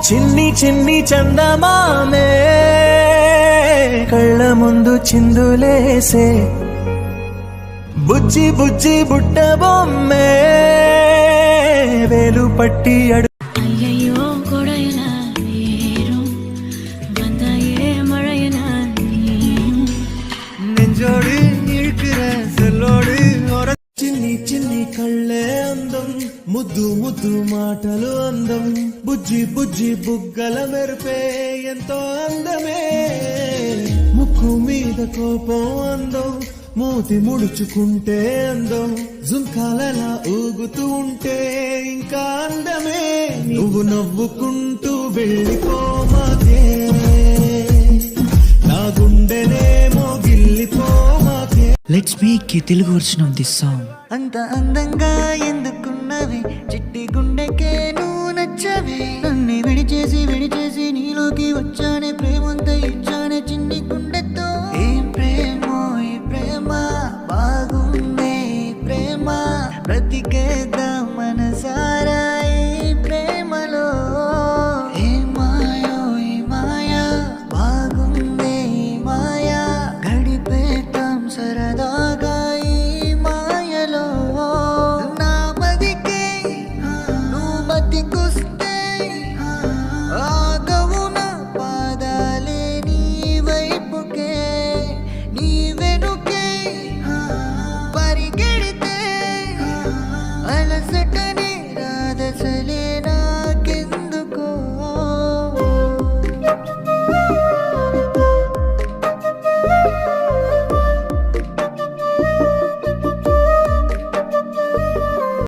చిన్ని చిన్ని చందమామే కళ్ళ ముందు చిందులేసే బుజ్జి బుజ్జి బుట్ట బొమ్మే వేలు పట్టి అడు ஐயையோ கொடையன ஏறும் வந்தாயே மழையன நெஞ்சோடு இழுக்கிற செல்லோடு చిన్ని చిన్ని కళ్ళే అందం ముద్దు ముద్దు మాటలు అందం బుజ్జి బుజ్జి బుగ్గల మెరుపే ఎంతో అందమే ముక్కు మీద కోపం అందం మూతి ముడుచుకుంటే అందం జుంకాలలా ఊగుతూ ఉంటే ఇంకా అందమే నువ్వు నవ్వుకుంటూ వెళ్ళిపోమాకే నా గుండెనేమో గిల్లిపోమాకే. Let's make a Telugu version of this song. అంత అందంగా ఎందుకున్నవి చిట్టి గుండెకే నువ్వు నచ్చవి నన్ను విడిచేసి నీలోకి వచ్చానే ప్రేమంతా ఇచ్చానే చిన్ని గుండెతో ఏం ప్రేమో ఈ ప్రేమ బాగుందే ఈ ప్రేమ బ్రతికేద్దాం మనసారా ఈ ప్రేమలో ఏ మాయో ఈ మాయా బాగుందే ఈ మాయా గడిపేద్దాం సరదాగా ఈ మాయలో నా బతికే నువ్వు బతికొస్తే